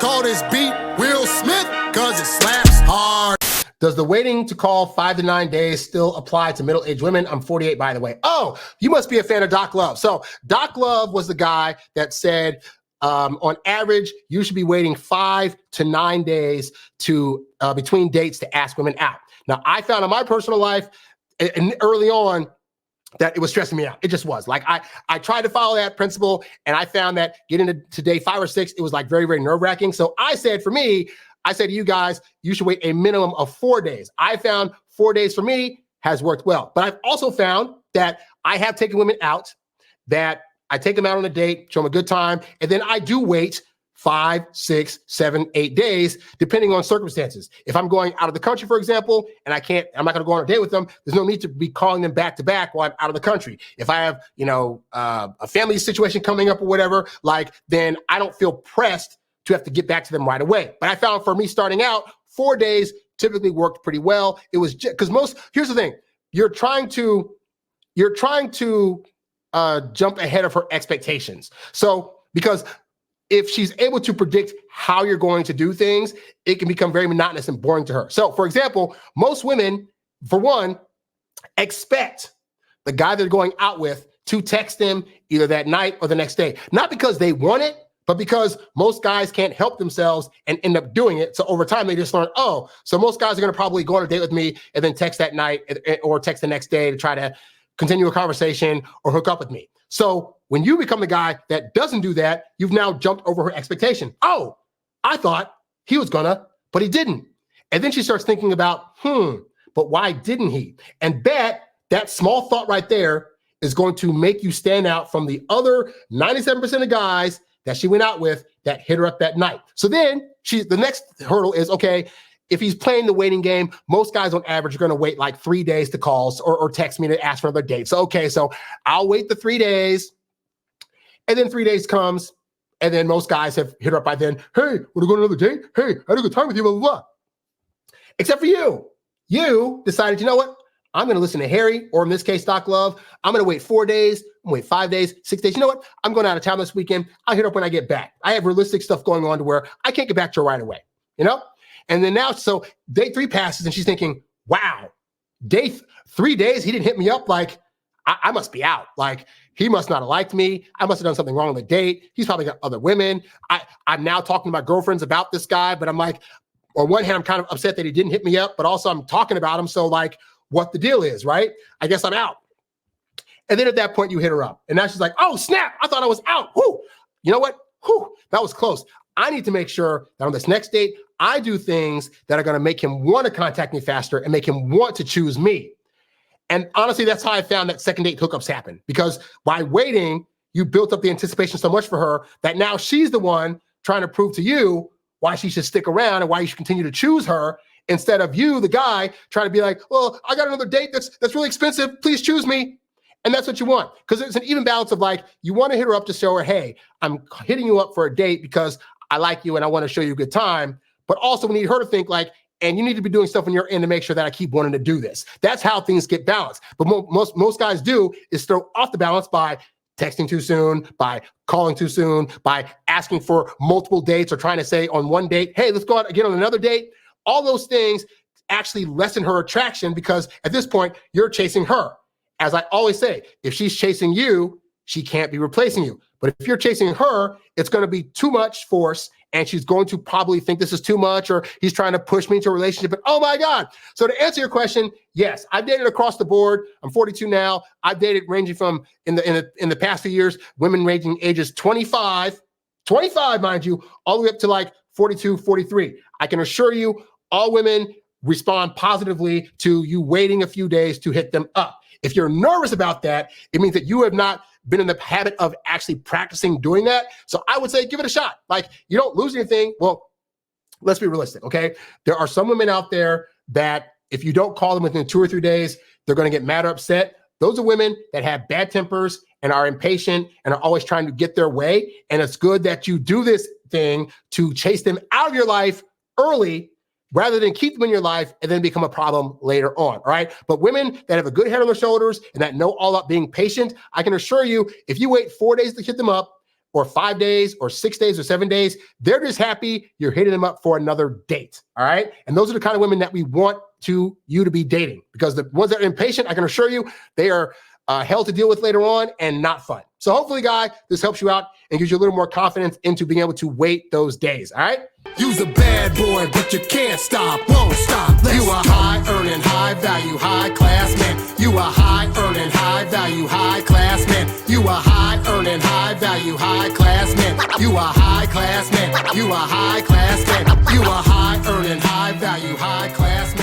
Call this beat Will Smith, cause it slaps hard. Does the waiting to call 5 to 9 days still apply to middle-aged women? I'm 48, by the way. Oh, you must be a fan of Doc Love. So Doc Love was the guy that said, on average, you should be waiting 5 to 9 days to between dates to ask women out. Now, I found in my personal life, and early on, that it was stressing me out. It just was. Like, I tried to follow that principle, and I found that getting to day 5 or 6, it was like very, very nerve-wracking. So I said, for me, I said to you guys, you should wait a minimum of 4 days. I found 4 days for me has worked well. But I've also found that I have taken women out, that I take them out on a date, show them a good time, and then I do wait 5, 6, 7, 8 days, depending on circumstances. If I'm going out of the country, for example, and I'm not going to go on a date with them, there's no need to be calling them back to back while I'm out of the country. If I have, a family situation coming up or whatever, then I don't feel pressed to have to get back to them right away. But I found for me starting out, 4 days typically worked pretty well. It was just because here's the thing, you're trying to jump ahead of her expectations. So, because if she's able to predict how you're going to do things, it can become very monotonous and boring to her. So, for example, most women, for one, expect the guy they're going out with to text them either that night or the next day. Not because they want it, but because most guys can't help themselves and end up doing it. So over time, they just learn, so most guys are going to probably go on a date with me and then text that night or text the next day to try to continue a conversation or hook up with me. So when you become the guy that doesn't do that, you've now jumped over her expectation. Oh, I thought he was gonna, but he didn't. And then she starts thinking about, but why didn't he? And that small thought right there is going to make you stand out from the other 97% of guys that she went out with that hit her up that night. So then the next hurdle is, okay, if he's playing the waiting game, most guys on average are going to wait like 3 days to call or text me to ask for another date. So, okay, so I'll wait the 3 days, and then 3 days comes, and then most guys have hit her up by then. Hey, want to go on another date? Hey, I had a good time with you, blah, blah, blah. Except for you. You decided, you know what? I'm going to listen to Harry, or in this case, Doc Love. I'm going to wait 4 days, I'm going to wait 5 days, 6 days. You know what? I'm going out of town this weekend. I'll hit up when I get back. I have realistic stuff going on to where I can't get back to her right away, And then now, so day 3 passes, and she's thinking, wow, 3 days, he didn't hit me up. Like, I must be out. Like, he must not have liked me. I must have done something wrong on the date. He's probably got other women. I'm now talking to my girlfriends about this guy, but I'm like, on one hand, I'm kind of upset that he didn't hit me up, but also I'm talking about him. So like, what the deal is, right? I guess I'm out. And then at that point, you hit her up. And now she's like, oh, snap. I thought I was out. Whoo. You know what? Whoo. That was close. I need to make sure that on this next date, I do things that are going to make him want to contact me faster and make him want to choose me. And honestly, that's how I found that second date hookups happen. Because by waiting, you built up the anticipation so much for her that now she's the one trying to prove to you why she should stick around and why you should continue to choose her, instead of you, the guy, trying to be like, well, I got another date that's really expensive. Please choose me. And that's what you want. Because it's an even balance of like, you want to hit her up to show her, hey, I'm hitting you up for a date because I like you and I want to show you a good time. But also we need her to think like, and you need to be doing stuff on your end to make sure that I keep wanting to do this. That's how things get balanced. But most guys do is throw off the balance by texting too soon, by calling too soon, by asking for multiple dates or trying to say on one date, hey, let's go out again on another date. All those things actually lessen her attraction because at this point, you're chasing her. As I always say, if she's chasing you, she can't be replacing you. But if you're chasing her, it's going to be too much force and she's going to probably think this is too much or he's trying to push me into a relationship. And oh my God. So to answer your question, yes, I've dated across the board. I'm 42 now. I've dated ranging from in the past few years, women ranging ages 25, mind you, all the way up to like 42, 43. I can assure you all women respond positively to you waiting a few days to hit them up. If you're nervous about that, it means that you have not been in the habit of actually practicing doing that. So I would say, give it a shot. Like, you don't lose anything. Well, let's be realistic, okay? There are some women out there that if you don't call them within 2 or 3 days, they're going to get mad or upset. Those are women that have bad tempers and are impatient and are always trying to get their way. And it's good that you do this thing to chase them out of your life early rather than keep them in your life and then become a problem later on, all right? But women that have a good head on their shoulders and that know all about being patient, I can assure you, if you wait 4 days to hit them up, or 5 days or 6 days or 7 days. They're just happy you're hitting them up for another date. All right. And those are the kind of women that we want you to be dating, because the ones that are impatient, I can assure you, they are hell to deal with later on and not fun. So hopefully, guy, this helps you out and gives you a little more confidence into being able to wait those days. All right. You's a bad boy, but you can't stop, won't stop. You a high earning, high value, high class man. You a high earning, high value, high class man. You a high earning, high value, high class man. You a high class man. You a high class man. You a high earning, high value, high class man.